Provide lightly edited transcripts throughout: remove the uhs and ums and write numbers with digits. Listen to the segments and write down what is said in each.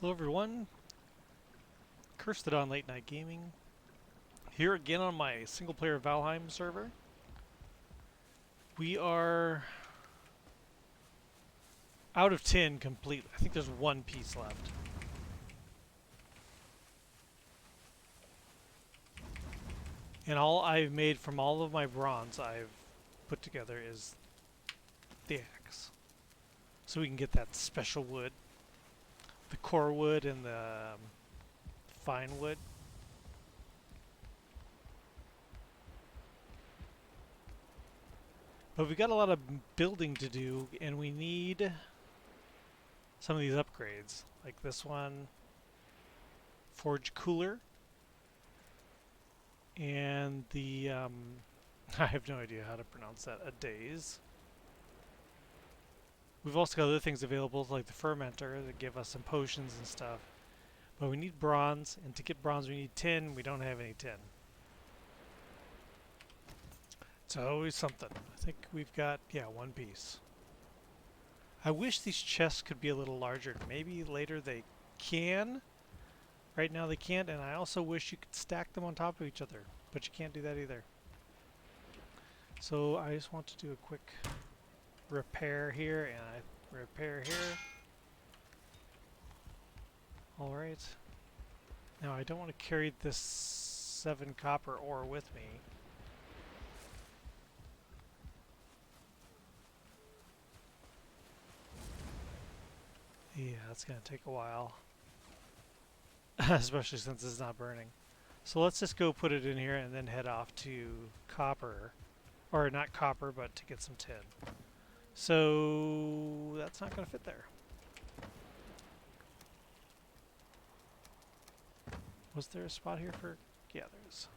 Hello everyone, Cursed on Late Night Gaming, here again on my single player Valheim server. We are out of 10 completely. I think there's one piece left. And all I've made from all of my bronze I've put together is the axe. So we can get that special wood, the core wood and the fine wood. But we've got a lot of building to do, and we need some of these upgrades, like this one, forge cooler, and the I have no idea how to pronounce that, a daze. We've also got other things available like the fermenter that give us some potions and stuff, but we need bronze, and to get bronze we need tin. We don't have any tin. It's always something. I think we've got, yeah, one piece. I wish these chests could be a little larger. Maybe later they can. Right now they can't, and I also wish you could stack them on top of each other, but you can't do that either. So I just want to do a quick repair here, and I repair here. Alright. Now I don't want to carry this 7 copper ore with me. Yeah, that's going to take a while. Especially since it's not burning. So let's just go put it in here and then head off to copper. Or not copper, but to get some tin. So that's not going to fit there. Was there a spot here for... Yeah, there is.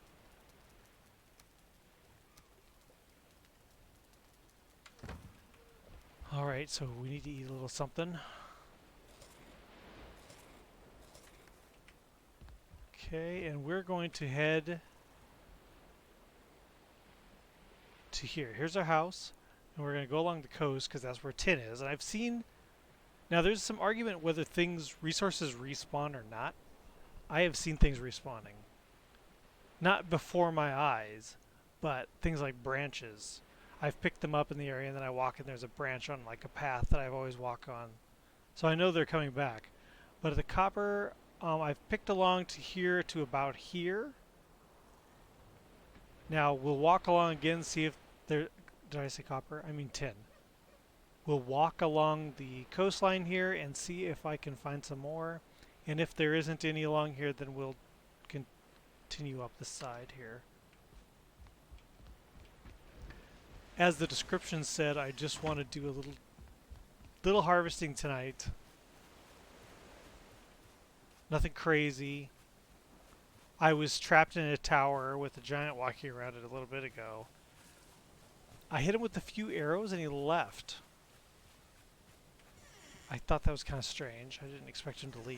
Alright, so we need to eat a little something. Okay, and we're going to head to here. Here's our house, and we're going to go along the coast because that's where tin is. And I've seen... Now, there's some argument whether resources respawn or not. I have seen things respawning. Not before my eyes, but things like branches. I've picked them up in the area, and then I walk and there's a branch on like a path that I've always walked on. So I know they're coming back. But the copper, I've picked along to here to about here. Now, we'll walk along again, see if there... Did I say copper? I mean tin. We'll walk along the coastline here and see if I can find some more. And if there isn't any along here, then we'll continue up the side here. As the description said, I just want to do a little harvesting tonight. Nothing crazy. I was trapped in a tower with a giant walking around it a little bit ago. I hit him with a few arrows and he left. I thought that was kind of strange. I didn't expect him to leave.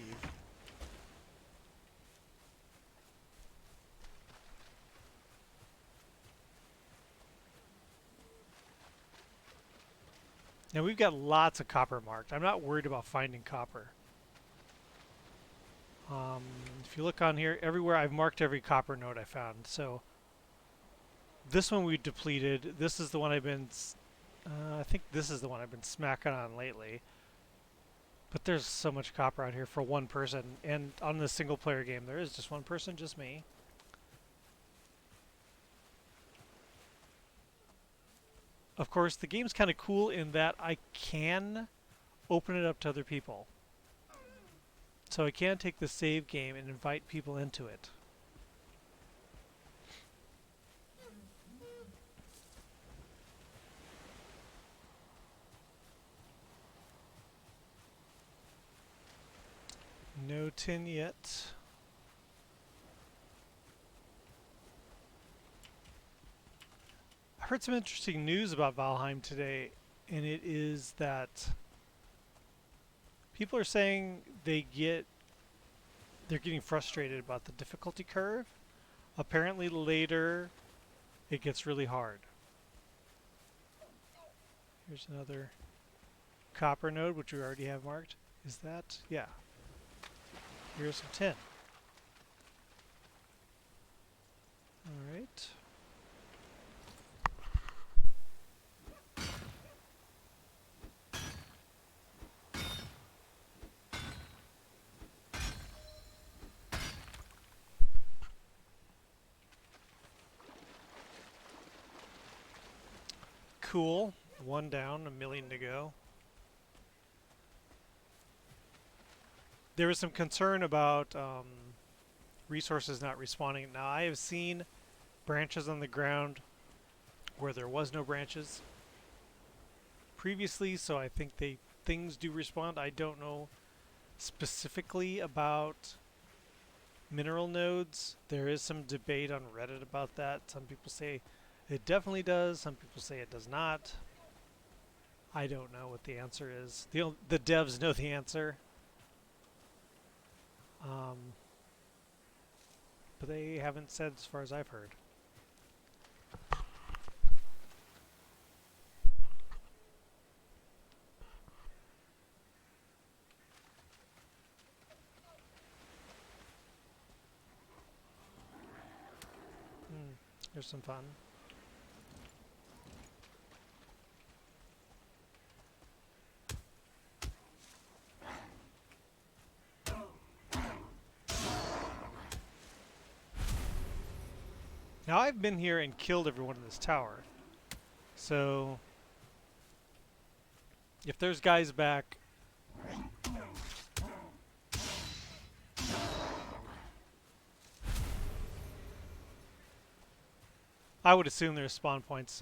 Now we've got lots of copper marked. I'm not worried about finding copper. If you look on here, everywhere I've marked every copper node I found. So this one we depleted. This is the one I've been... I think this is the one I've been smacking on lately. But there's so much copper out here for one person. And on the single player game, there is just one person, just me. Of course, the game's kind of cool in that I can open it up to other people. So I can take the save game and invite people into it. No tin yet. I heard some interesting news about Valheim today, and it is that people are saying they're getting frustrated about the difficulty curve. Apparently later it gets really hard. Here's another copper node, which we already have marked. Is that? Yeah. Here's some tin. Alright. Cool. One down, a million to go. There was some concern about resources not respawning. Now, I have seen branches on the ground where there was no branches previously, so I think things do respawn. I don't know specifically about mineral nodes. There is some debate on Reddit about that. Some people say it definitely does. Some people say it does not. I don't know what the answer is. The devs know the answer. But they haven't said as far as I've heard. There's some fun. Now I've been here and killed everyone in this tower. So if there's guys back, I would assume there's spawn points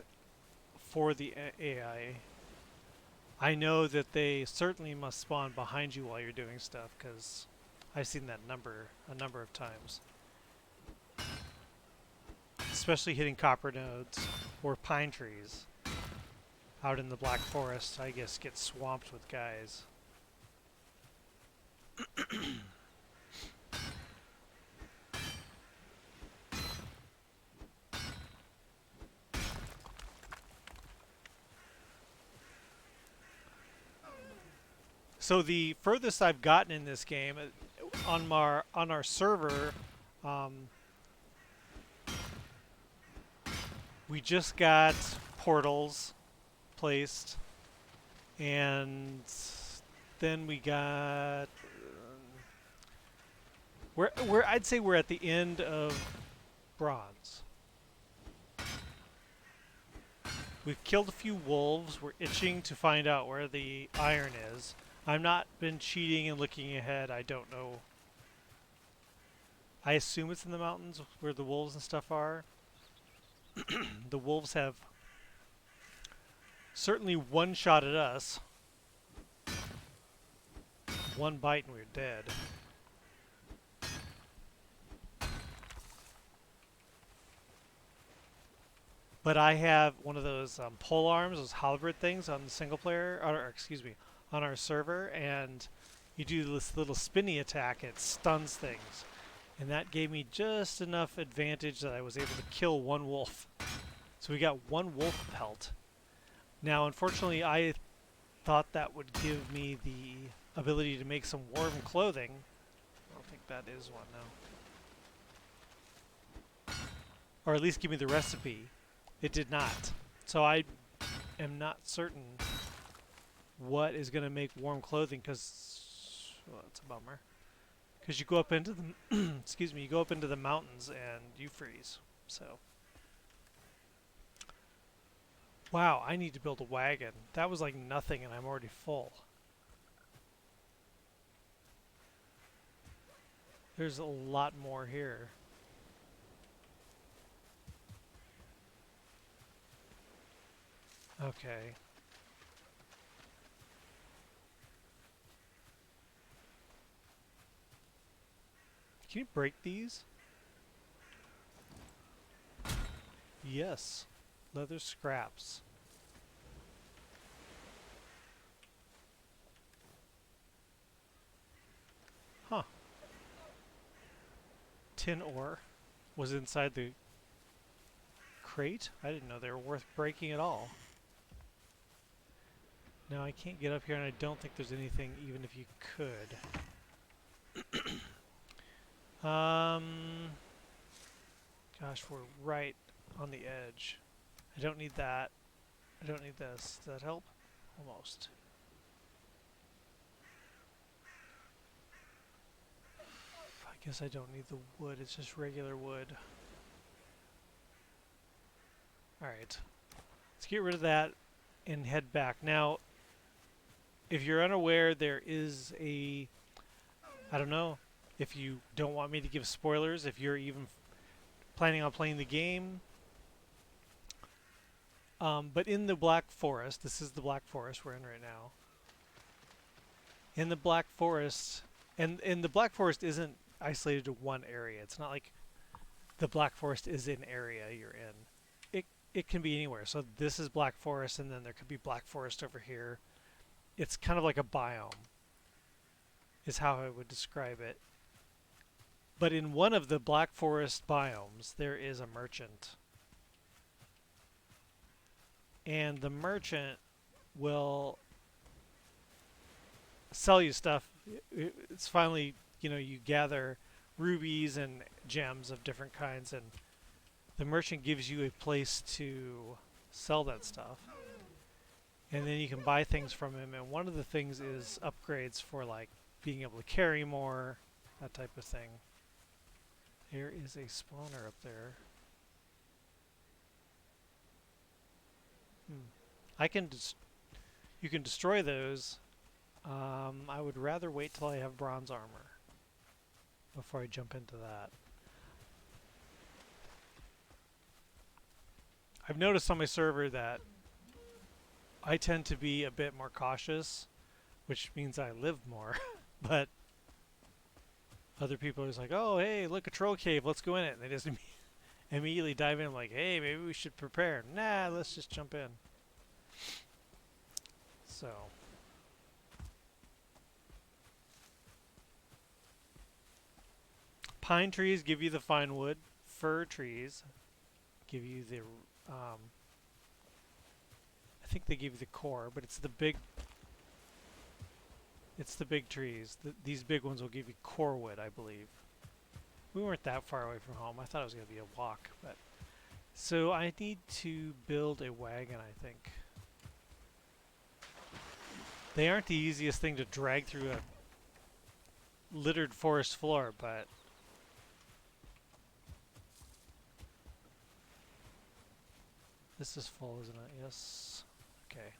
for the AI. I know that they certainly must spawn behind you while you're doing stuff, because I've seen that a number of times. Especially hitting copper nodes or pine trees. Out in the Black Forest, I guess, get swamped with guys. So the furthest I've gotten in this game on our server, we just got portals placed, and then we got I'd say we're at the end of bronze. We've killed a few wolves. We're itching to find out where the iron is. I've not been cheating and looking ahead. I don't know. I assume it's in the mountains where the wolves and stuff are. The wolves have certainly one-shotted us. One bite and we're dead. But I have one of those pole arms, those halberd things on the single player, or excuse me, on our server, and you do this little spinny attack, it stuns things. And that gave me just enough advantage that I was able to kill one wolf. So we got one wolf pelt. Now, unfortunately, I thought that would give me the ability to make some warm clothing. I don't think that is one now. Or at least give me the recipe. It did not. So I am not certain what is going to make warm clothing, because, well, it's a bummer. Because you go up into the, excuse me, you go up into the mountains and you freeze. So, wow, I need to build a wagon. That was like nothing, and I'm already full. There's a lot more here. Okay. Can you break these? Yes. Leather scraps. Huh. Tin ore was inside the crate? I didn't know they were worth breaking at all. Now I can't get up here, and I don't think there's anything even if you could. Um, gosh, we're right on the edge. I don't need that. I don't need this. Does that help? Almost. I guess I don't need the wood. It's just regular wood. Alright. Let's get rid of that and head back. Now, if you're unaware, there is a... I don't know if you don't want me to give spoilers, if you're even planning on playing the game. But in the Black Forest, this is the Black Forest we're in right now. In the Black Forest, and the Black Forest isn't isolated to one area. It's not like the Black Forest is an area you're in. It can be anywhere. So this is Black Forest, and then there could be Black Forest over here. It's kind of like a biome, is how I would describe it. But in one of the Black Forest biomes, there is a merchant. And the merchant will sell you stuff. It's finally, you gather rubies and gems of different kinds, and the merchant gives you a place to sell that stuff. And then you can buy things from him, and one of the things is upgrades for like being able to carry more, that type of thing. There is a spawner up there. I can you can destroy those. I would rather wait till I have bronze armor before I jump into that. I've noticed on my server that I tend to be a bit more cautious, which means I live more, but other people are just like, oh, hey, look, a troll cave, let's go in it. And they just immediately dive in like, hey, maybe we should prepare. Nah, let's just jump in. So... pine trees give you the fine wood. Fir trees give you the... I think they give you the core, but it's the big... it's the big trees. These big ones will give you core wood, I believe. We weren't that far away from home. I thought it was going to be a walk, but... so I need to build a wagon, I think. They aren't the easiest thing to drag through a littered forest floor, but... this is full, isn't it? Yes. Okay.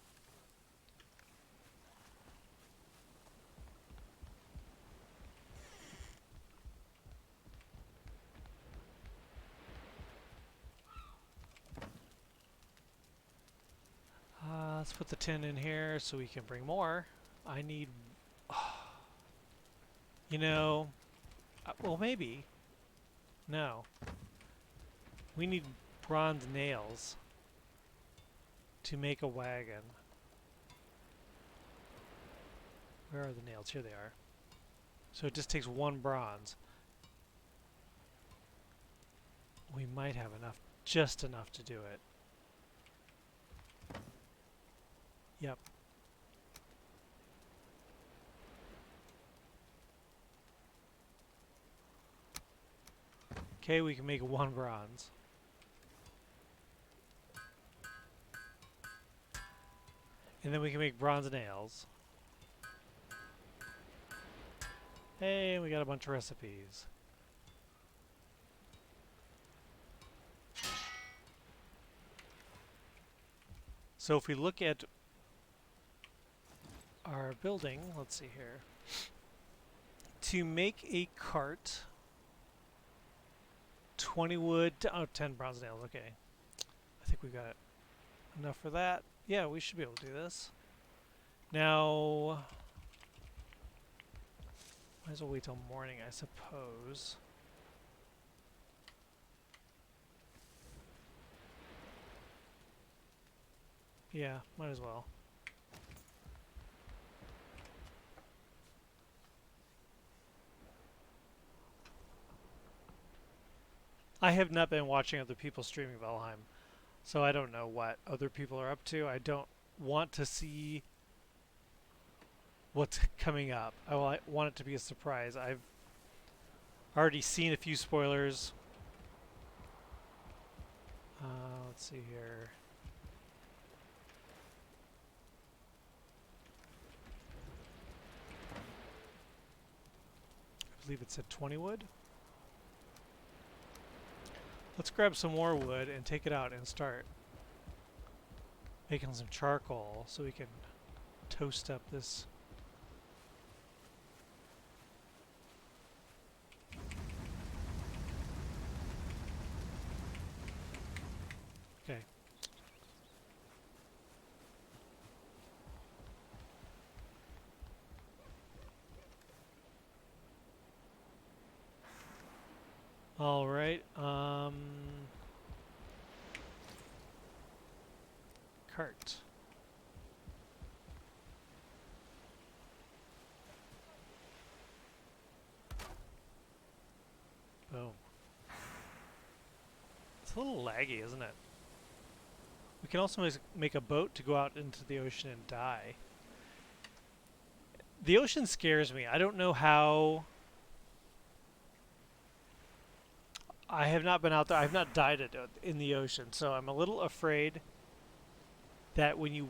Let's put the tin in here so we can bring more. I need... well, maybe. No. We need bronze nails to make a wagon. Where are the nails? Here they are. So it just takes one bronze. We might have enough, just enough to do it. Yep. Okay, we can make one bronze. And then we can make bronze nails. Hey, we got a bunch of recipes. So if we look at our building, let's see here. To make a cart, 20 wood, oh, 10 bronze nails, okay. I think we got enough for that. Yeah, we should be able to do this. Now, might as well wait till morning, I suppose. Yeah, might as well. I have not been watching other people streaming Valheim, so I don't know what other people are up to. I don't want to see what's coming up. I want it to be a surprise. Already seen a few spoilers. Let's see here. I believe it said 20 wood. Let's grab some more wood and take it out and start making some charcoal so we can toast up this. Okay. All right. Cart. Boom. It's a little laggy, isn't it? We can also make a boat to go out into the ocean and die. The ocean scares me. I don't know how. I have not been out there. I have not died in the ocean, so I'm a little afraid that when you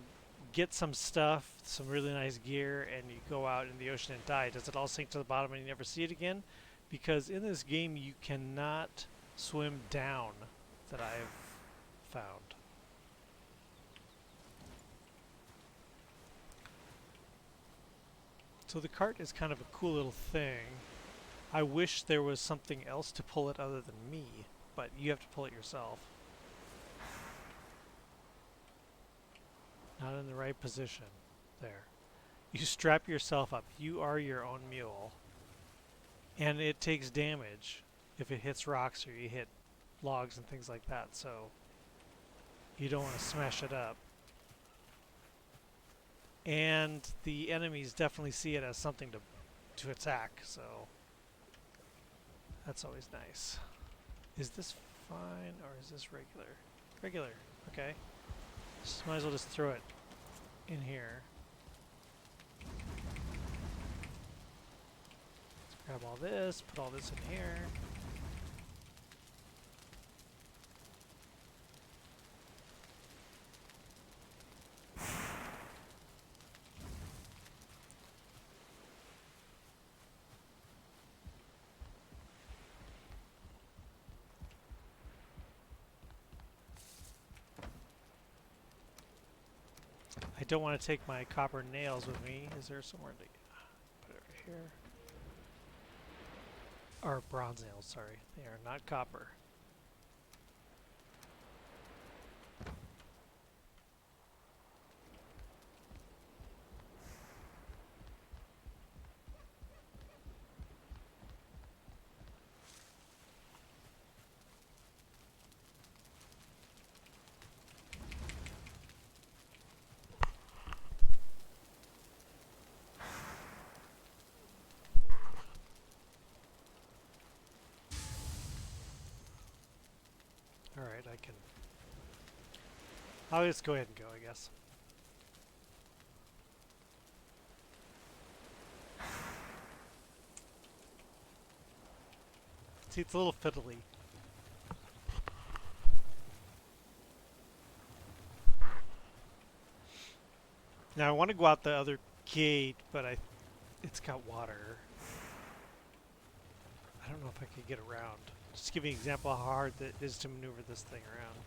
get some stuff, some really nice gear, and you go out in the ocean and die, does it all sink to the bottom and you never see it again? Because in this game you cannot swim down, that I've found. So the cart is kind of a cool little thing. I wish there was something else to pull it other than me, but you have to pull it yourself. Not in the right position. There. You strap yourself up. You are your own mule. And it takes damage if it hits rocks or you hit logs and things like that, so you don't want to smash it up. And the enemies definitely see it as something to attack, so that's always nice. Is this fine or is this regular? Regular, okay. Just might as well just throw it in here. Let's grab all this, put all this in here. I don't want to take my copper nails with me. Is there somewhere to put it right here? Or bronze nails, sorry. They are not copper. Alright, I'll just go ahead and go, I guess. See, it's a little fiddly. Now I want to go out the other gate, but it's got water. I don't know if I could get around. Just give you an example of how hard it is to maneuver this thing around.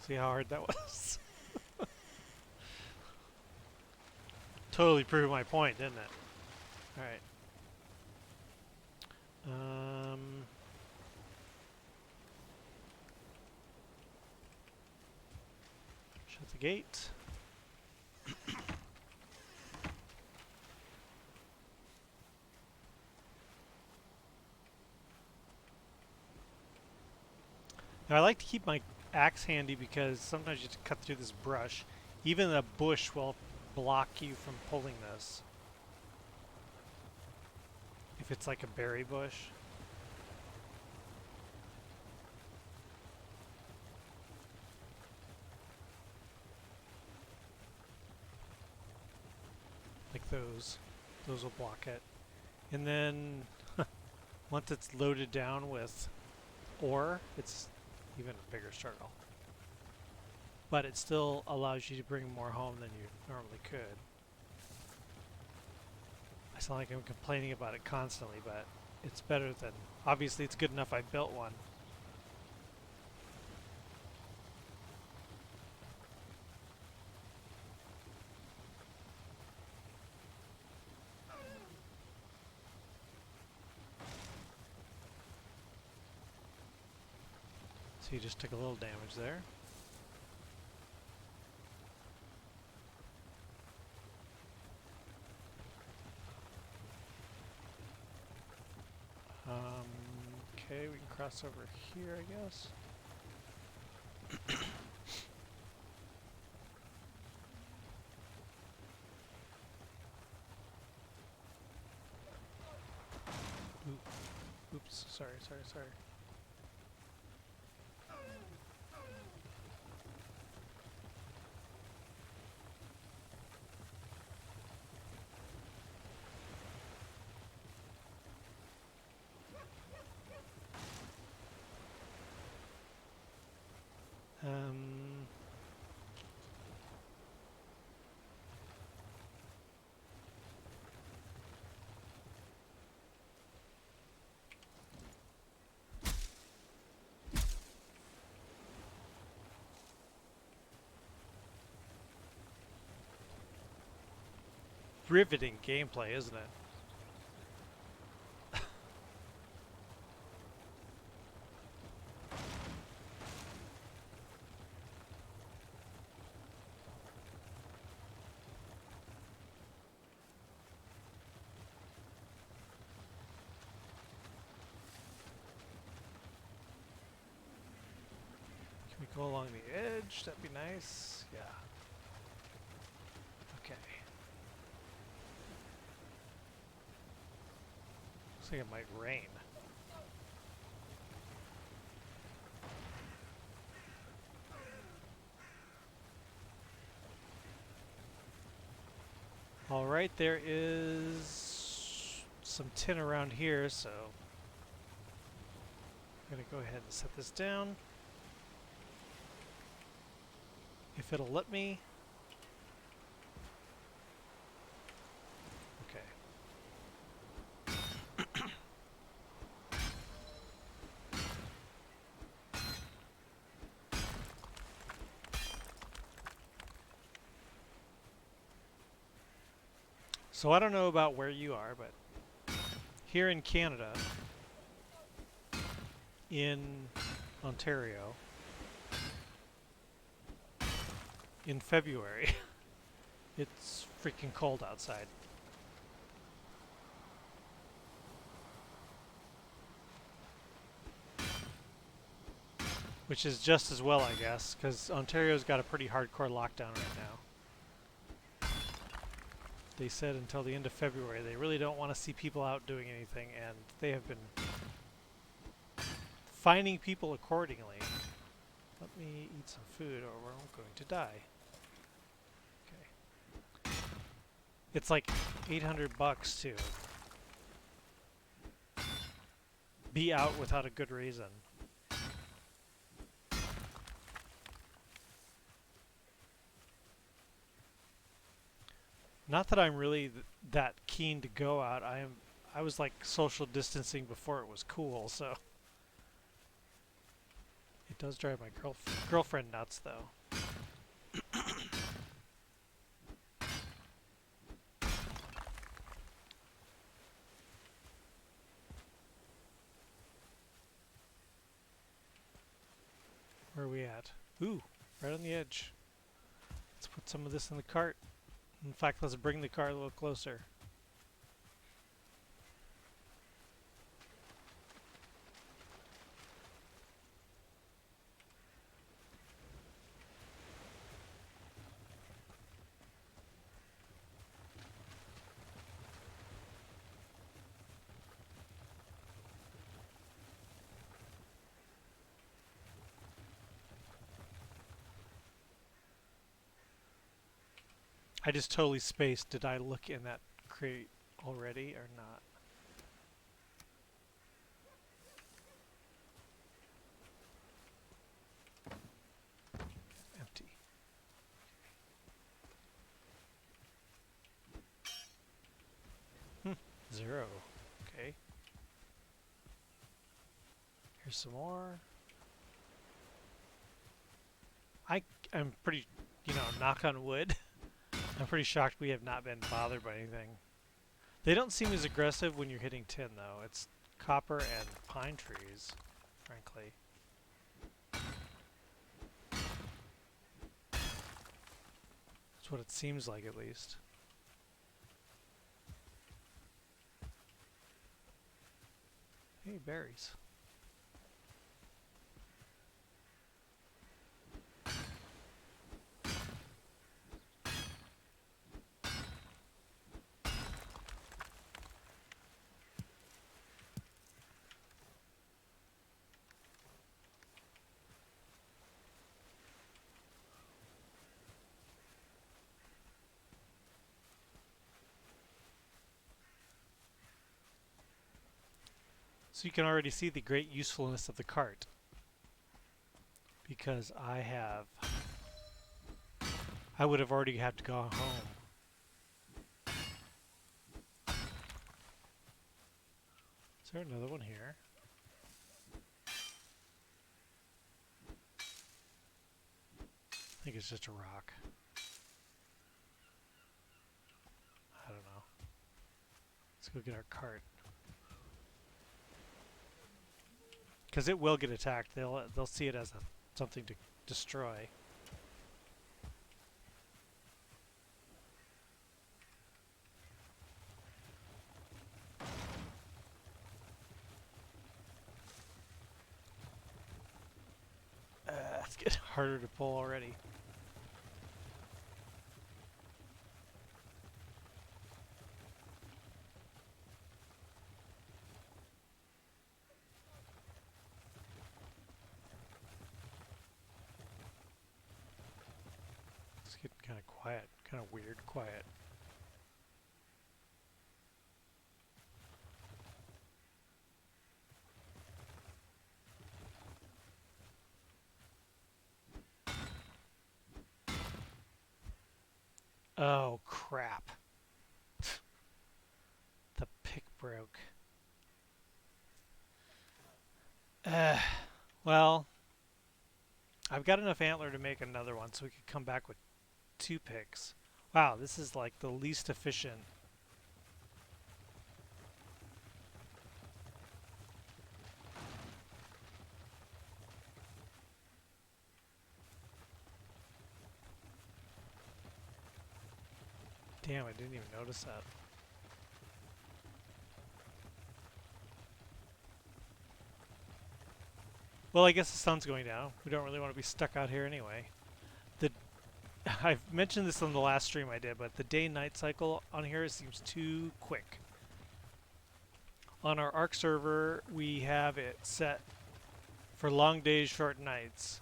See how hard that was? Totally proved my point, didn't it? Alright. Shut the gate. Now I like to keep my axe handy because sometimes you have to cut through this brush. Even a bush will block you from pulling this. If it's like a berry bush. like those. Those will block it. And then once it's loaded down with ore, it's even a bigger struggle. But it still allows you to bring more home than you normally could. I sound like I'm complaining about it constantly, but it's better than... Obviously, it's good enough I built one. So you just took a little damage there. Okay, we can cross over here, I guess. Oops, sorry. Riveting gameplay, isn't it? Can we go along the edge? That'd be nice. Yeah. Okay. Looks like it might rain. Alright, there is some tin around here, so I'm going to go ahead and set this down. If it'll let me. Okay. So I don't know about where you are, but here in Canada, in Ontario, in February, it's freaking cold outside. Which is just as well, I guess, because Ontario's got a pretty hardcore lockdown right now. They said until the end of February they really don't want to see people out doing anything, and they have been fining people accordingly. Let me eat some food or we're going to die. Okay. It's like $800 to be out without a good reason. Not that I'm really that keen to go out. I was like social distancing before it was cool, so it does drive my girlfriend nuts, though. Where are we at? Ooh, right on the edge. Let's put some of this in the cart. In fact, let's bring the car a little closer. I just totally spaced. Did I look in that crate already or not? Empty. 0. Okay. Here's some more. I'm pretty, knock on wood. I'm pretty shocked we have not been bothered by anything. They don't seem as aggressive when you're hitting tin, though. It's copper and pine trees, frankly. That's what it seems like, at least. Hey, berries. So you can already see the great usefulness of the cart. Because I would have already had to go home. Is there another one here? I think it's just a rock. I don't know. Let's go get our cart. Because it will get attacked. They'll see it as something to destroy. It's getting harder to pull already. It's getting kind of quiet, kind of weird quiet. Oh, crap. The pick broke. Well, I've got enough antler to make another one, so we could come back with 2 picks. Wow, this is like the least efficient. Damn, I didn't even notice that. Well, I guess the sun's going down. We don't really want to be stuck out here anyway. I've mentioned this on the last stream I did, but the day-night cycle on here seems too quick. On our ARK server, we have it set for long days, short nights.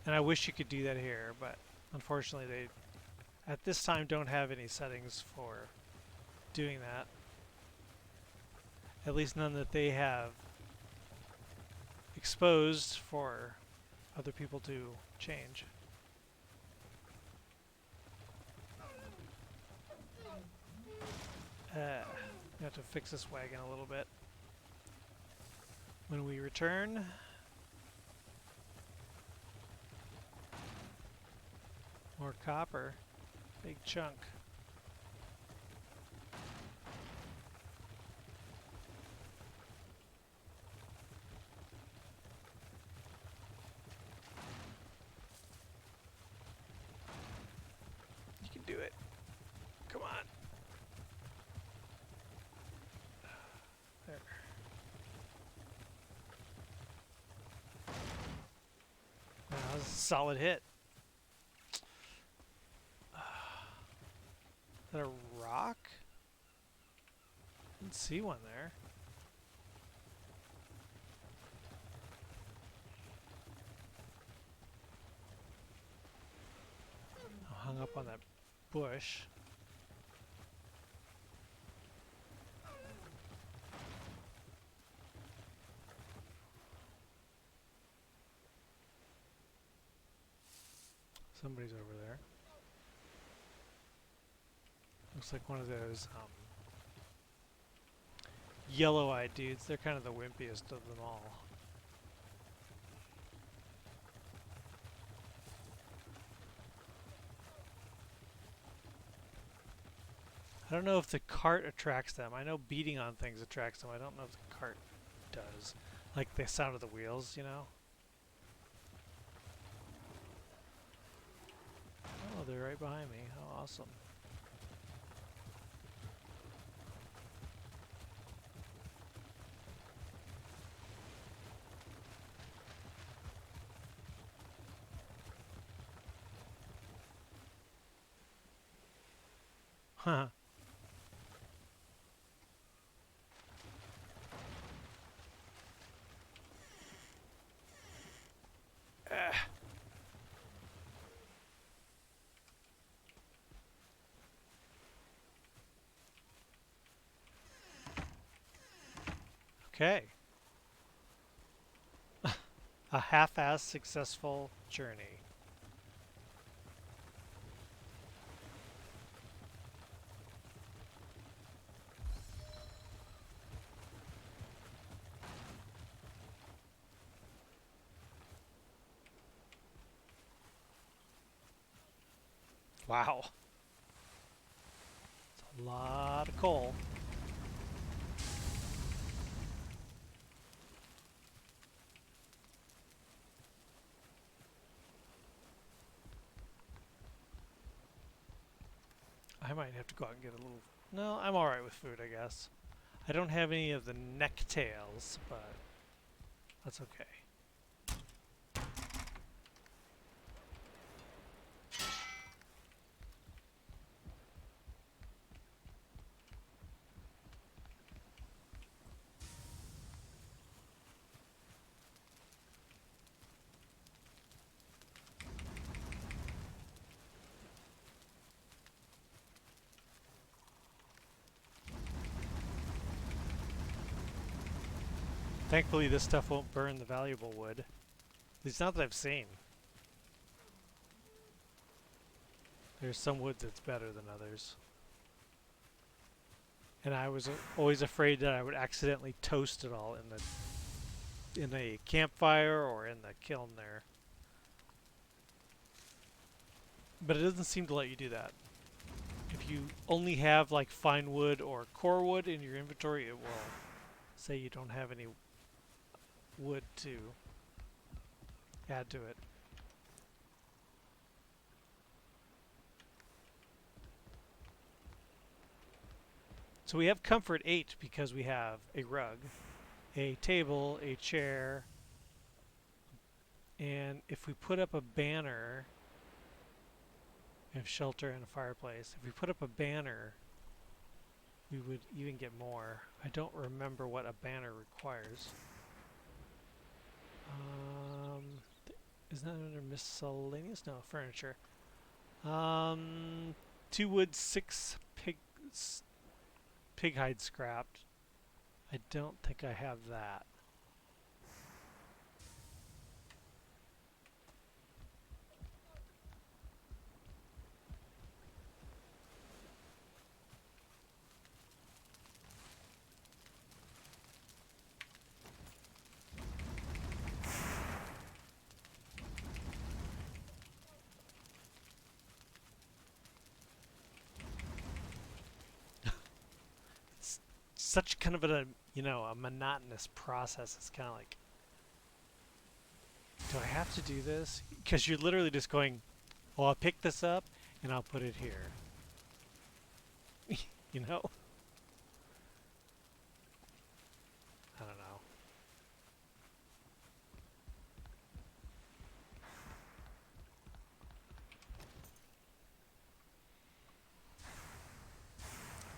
And I wish you could do that here, but unfortunately they, at this time, don't have any settings for doing that. At least none that they have exposed for other people to change. We have to fix this wagon a little bit. When we return, more copper, big chunk. You can do it. Come on. There. Wow, that was a solid hit. Is that a rock? Didn't see one there. I'm hung up up on that bush. Somebody's over there. Looks like one of those yellow-eyed dudes. They're kind of the wimpiest of them all. I don't know if the cart attracts them. I know beating on things attracts them. I don't know if the cart does. Like the sound of the wheels, you know? Oh, they're right behind me. How awesome. Huh. Okay. A half-assed successful journey. Wow. It's a lot of coal. I might have to go out and get a little... No, I'm alright with food, I guess. I don't have any of the necktails, but that's okay. Thankfully, this stuff won't burn the valuable wood. At least not that I've seen. There's some wood that's better than others. And I was always afraid that I would accidentally toast it all in a campfire or in the kiln there. But it doesn't seem to let you do that. If you only have like fine wood or core wood in your inventory, it will say you don't have any wood to add to it. So we have comfort 8 because we have a rug, a table, a chair, and if we put up a banner, we have shelter and a fireplace. If we put up a banner, we would even get more. I don't remember what a banner requires. Isn't that under miscellaneous? No, furniture. 2 wood, 6 pig hide scrapped. I don't think I have that. Such kind of a, you know, a monotonous process. It's kind of like, do I have to do this? Because you're literally just going, well, I'll pick this up and I'll put it here. You know? I don't know.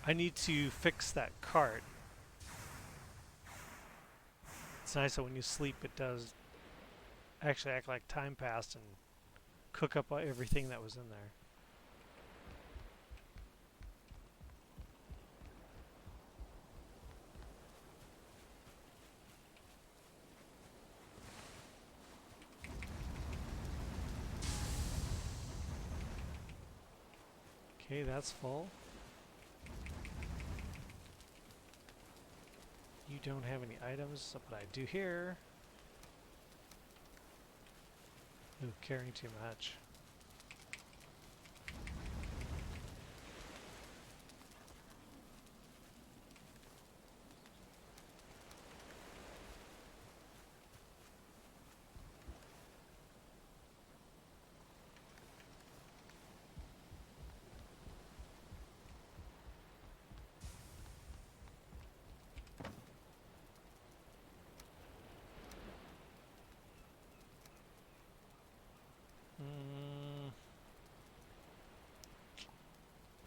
I need to fix that cart. It's nice that when you sleep it does actually act like time passed and cook up everything that was in there. Okay, that's full. You don't have any items, but I do here. Ooh, carrying too much.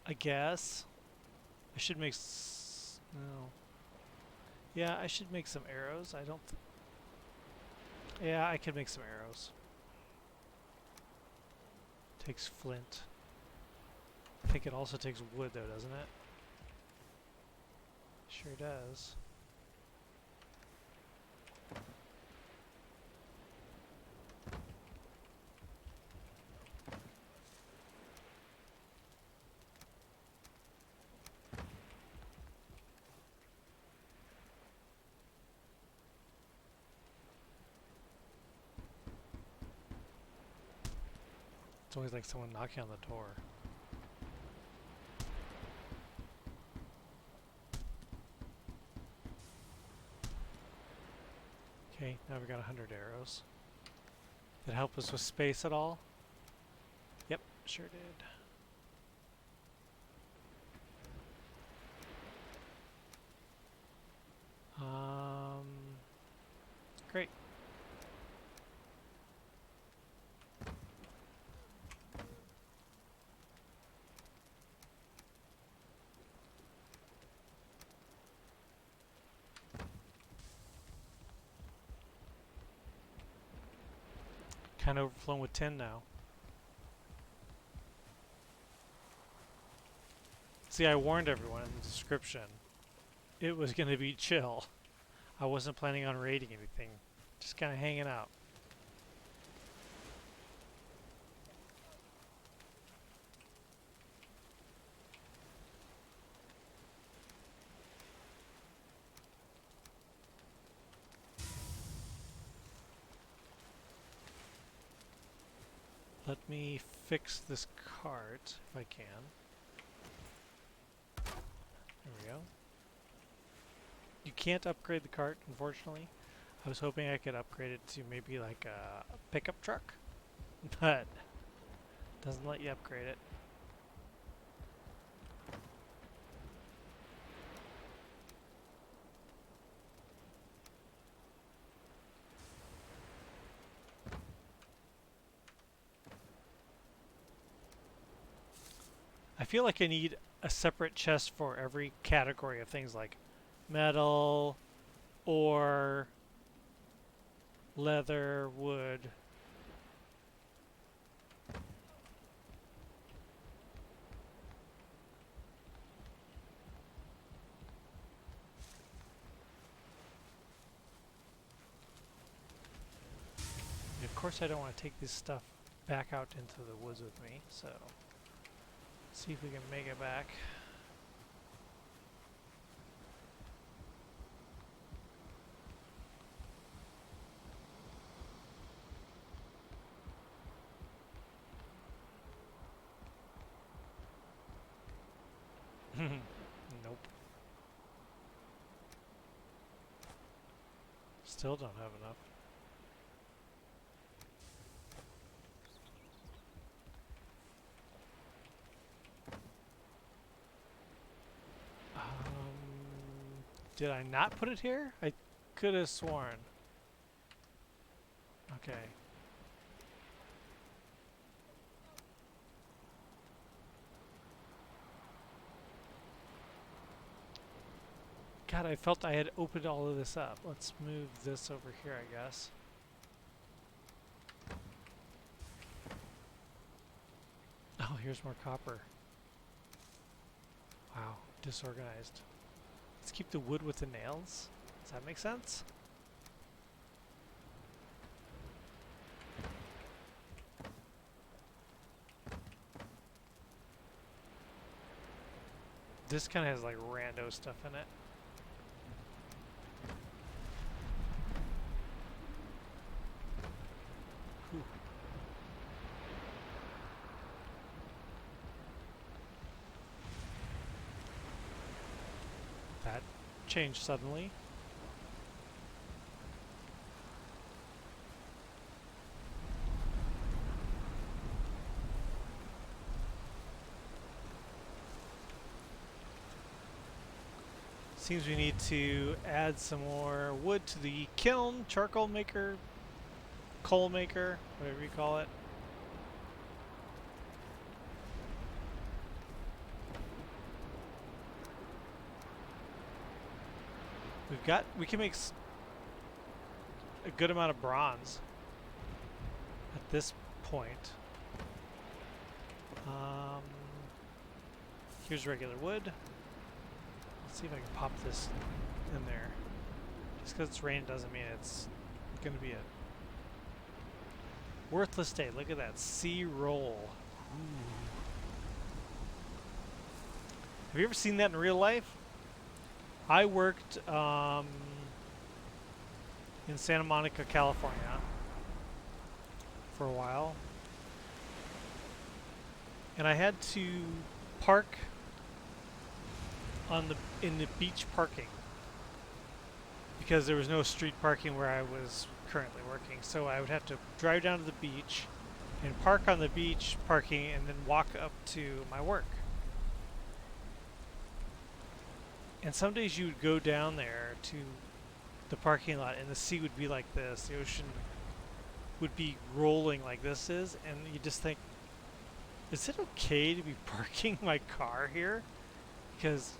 I guess I should make no. Yeah, I should make some arrows. I don't. Yeah, I could make some arrows. Takes flint. I think it also takes wood though, doesn't it? Sure does. It's always like someone knocking on the door. Okay, now we've got 100 arrows. Did it help us with space at all? Yep, sure did. Great. Kind of overflowing with tin now. See, I warned everyone in the description. It was going to be chill. I wasn't planning on raiding anything. Just kind of hanging out. Let me fix this cart if I can. There we go. You can't upgrade the cart, unfortunately. I was hoping I could upgrade it to maybe like a pickup truck, but doesn't let you upgrade it. I feel like I need a separate chest for every category of things like metal, ore, leather, wood. And of course I don't want to take this stuff back out into the woods with me, so see if we can make it back. Nope. Still don't have enough. Did I not put it here? I could have sworn. Okay. God, I felt I had opened all of this up. Let's move this over here, I guess. Oh, here's more copper. Wow, disorganized. Let's keep the wood with the nails. Does that make sense? This kind of has like rando stuff in it. Whew. That changed suddenly. Seems we need to add some more wood to the kiln, charcoal maker, coal maker, whatever you call it. We can make a good amount of bronze at this point. Here's regular wood. Let's see if I can pop this in there. Just because it's rain doesn't mean it's going to be a worthless day. Look at that sea roll. Ooh. Have you ever seen that in real life? I worked in Santa Monica, California for a while. And I had to park in the beach parking because there was no street parking where I was currently working. So I would have to drive down to the beach and park on the beach parking and then walk up to my work. And some days you would go down there to the parking lot and the sea would be like this. The ocean would be rolling like this is, and you just think, is it okay to be parking my car here? Because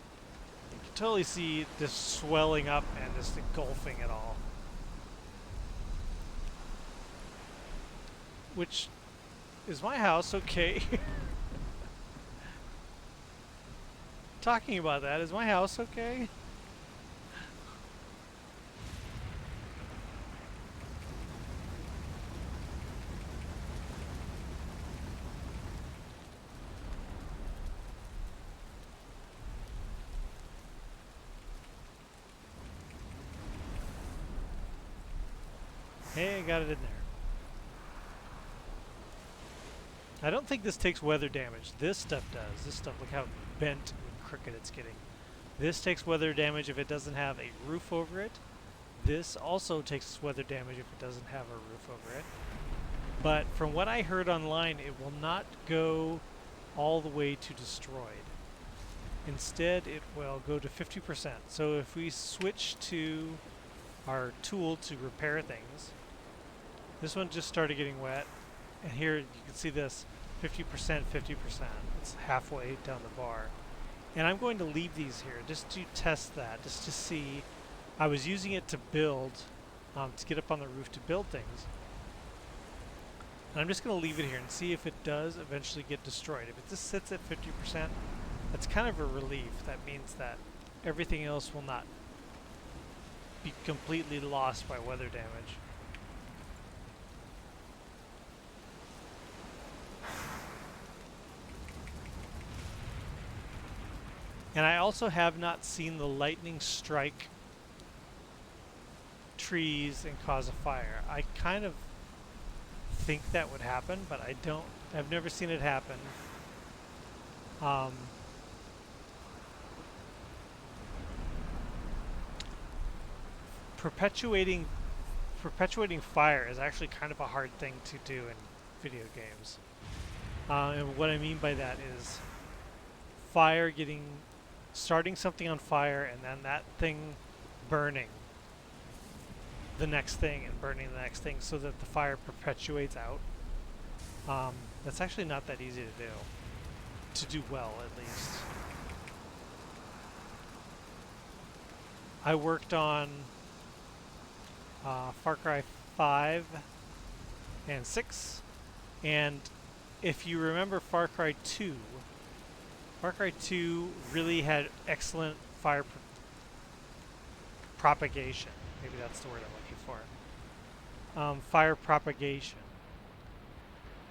you can totally see this swelling up and just engulfing it all. Which, is my house okay? Talking about that, is my house okay? Hey, I got it in there. I don't think this takes weather damage. This stuff does. This stuff, look how bent and crooked it's getting. This takes weather damage if it doesn't have a roof over it. This also takes weather damage if it doesn't have a roof over it. But from what I heard online, it will not go all the way to destroyed. Instead, it will go to 50%. So if we switch to our tool to repair things, this one just started getting wet, and here you can see this 50%, 50%. It's halfway down the bar. And I'm going to leave these here just to test that, just to see. I was using it to build, to get up on the roof to build things. And I'm just going to leave it here and see if it does eventually get destroyed. If it just sits at 50%, that's kind of a relief. That means that everything else will not be completely lost by weather damage. And I also have not seen the lightning strike trees and cause a fire. I kind of think that would happen, but I don't. I've never seen it happen. Perpetuating fire is actually kind of a hard thing to do in video games. And what I mean by that is fire starting something on fire and then that thing burning the next thing and burning the next thing so that the fire perpetuates out. That's actually not that easy to do well, at least. I worked on Far Cry 5 and 6, and if you remember Far Cry 2 really had excellent fire propagation. Maybe that's the word I'm looking for. Fire propagation.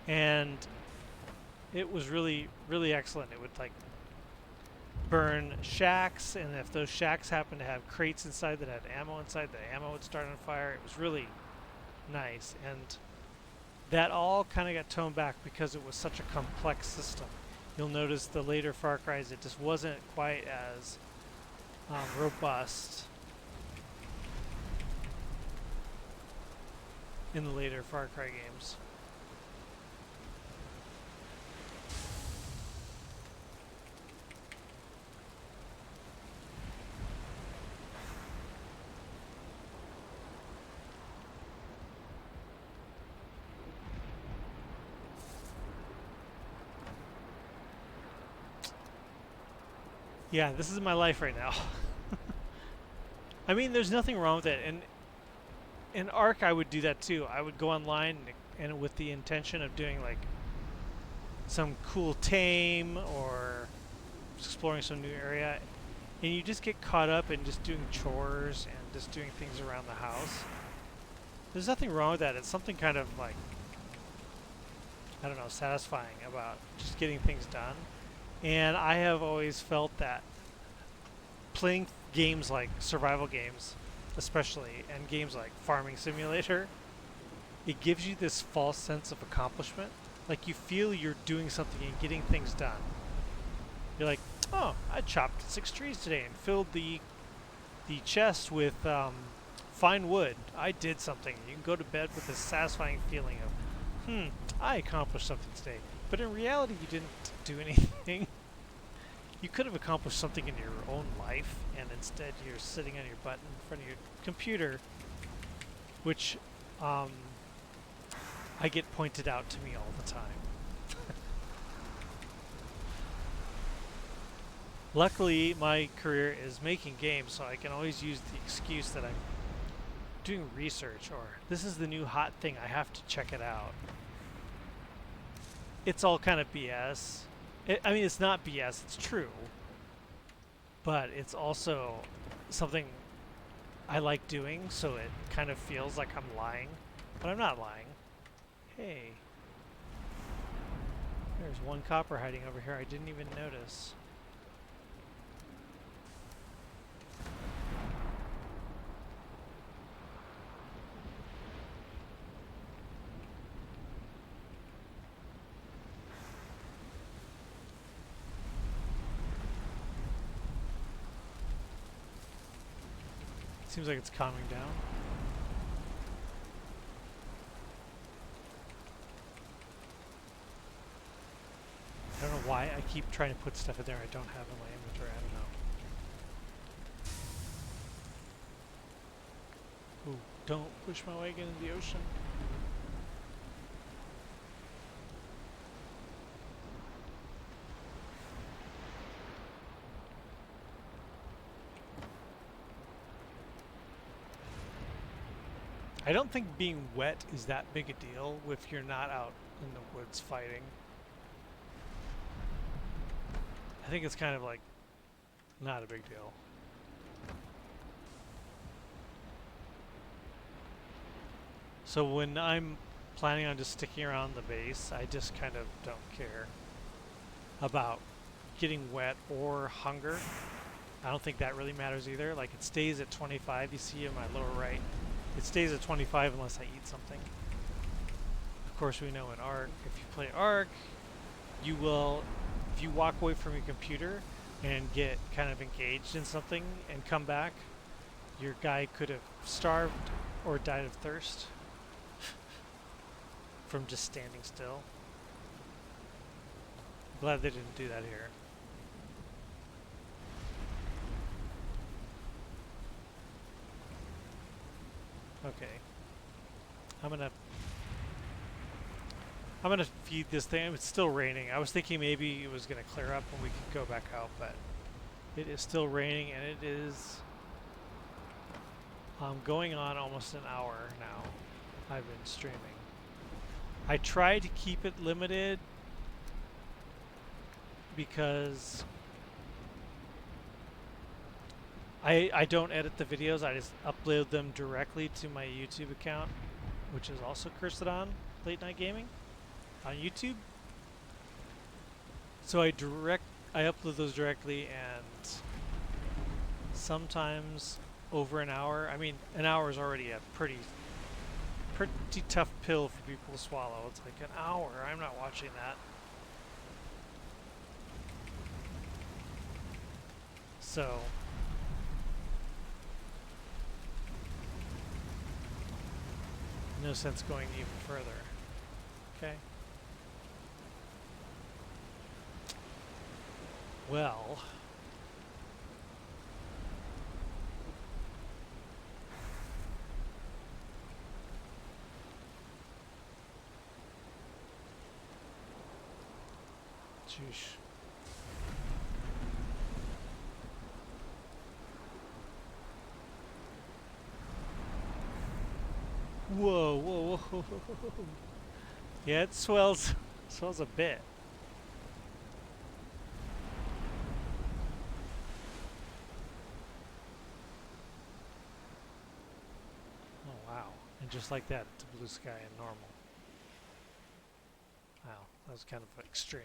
And it was really, really excellent. It would like burn shacks, and if those shacks happen to have crates inside that had ammo inside, the ammo would start on fire. It was really nice, and that all kind of got toned back because it was such a complex system. You'll notice the later Far Cry's, it just wasn't quite as robust in the later Far Cry games. Yeah, this is my life right now. I mean, there's nothing wrong with it. And in ARK, I would do that too. I would go online and with the intention of doing like some cool tame or exploring some new area. And you just get caught up in just doing chores and just doing things around the house. There's nothing wrong with that. It's something kind of like, I don't know, satisfying about just getting things done. And I have always felt that playing games like survival games, especially, and games like Farming Simulator, it gives you this false sense of accomplishment. Like you feel you're doing something and getting things done. You're like, oh, I chopped 6 trees today and filled the chest with fine wood. I did something. You can go to bed with this satisfying feeling of, I accomplished something today. But in reality, you didn't do anything. You could have accomplished something in your own life, and instead you're sitting on your butt in front of your computer, which I get pointed out to me all the time. Luckily, my career is making games, so I can always use the excuse that I'm doing research, or this is the new hot thing, I have to check it out. It's all kind of BS. I mean, it's not BS, it's true. But it's also something I like doing, so it kind of feels like I'm lying. But I'm not lying. Hey. There's one copper hiding over here I didn't even notice. Seems like it's calming down. I don't know why I keep trying to put stuff in there I don't have in my inventory. I don't know. Ooh, don't push my wagon into the ocean. I don't think being wet is that big a deal if you're not out in the woods fighting. I think it's kind of like not a big deal. So when I'm planning on just sticking around the base, I just kind of don't care about getting wet or hunger. I don't think that really matters either. Like it stays at 25, you see in my lower right. It stays at 25 unless I eat something. Of course, we know in ARK, if you play ARK, you will, if you walk away from your computer and get kind of engaged in something and come back, your guy could have starved or died of thirst from just standing still. I'm glad they didn't do that here. Okay. I'm gonna feed this thing. It's still raining. I was thinking maybe it was gonna clear up and we could go back out, but it is still raining and it is going on almost an hour now. I've been streaming. I try to keep it limited because I don't edit the videos, I just upload them directly to my YouTube account, which is also Cursed On Late Night Gaming on YouTube. So I I upload those directly, and sometimes over an hour. I mean, an hour is already a pretty tough pill for people to swallow. It's like an hour. I'm not watching that. So no sense going even further. Okay. Well, sheesh. Whoa, whoa, whoa, whoa. Yeah, it swells a bit. Oh wow! And just like that, it's a blue sky and normal. Wow, that was kind of extreme.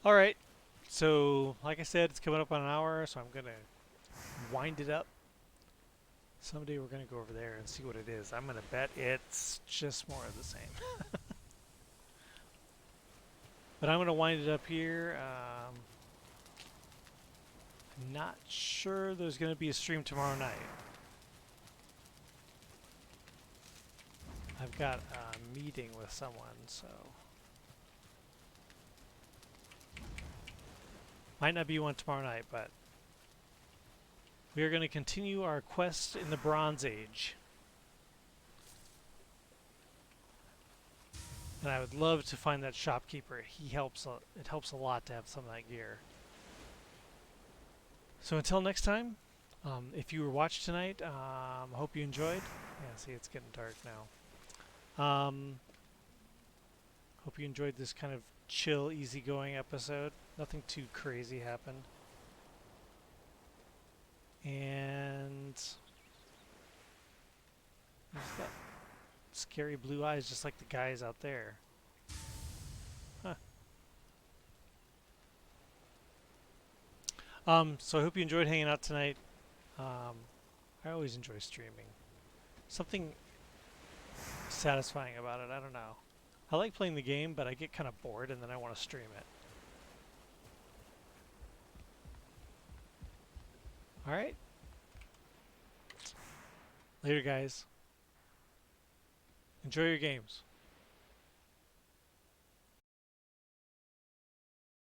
All right. So, like I said, it's coming up on an hour, so I'm gonna wind it up. Someday we're gonna go over there and see what it is. I'm gonna bet it's just more of the same. But I'm gonna wind it up here. I'm not sure there's gonna be a stream tomorrow night. I've got a meeting with someone, so might not be one tomorrow night, but we are going to continue our quest in the Bronze Age. And I would love to find that shopkeeper. He helps. It helps a lot to have some of that gear. So until next time, if you were watching tonight, I hope you enjoyed. Yeah, see, it's getting dark now. Hope you enjoyed this kind of chill, easygoing episode. Nothing too crazy happened. And he's got scary blue eyes just like the guys out there. Huh. So I hope you enjoyed hanging out tonight. I always enjoy streaming. Something satisfying about it, I don't know. I like playing the game, but I get kind of bored and then I want to stream it. Alright. Later, guys. Enjoy your games.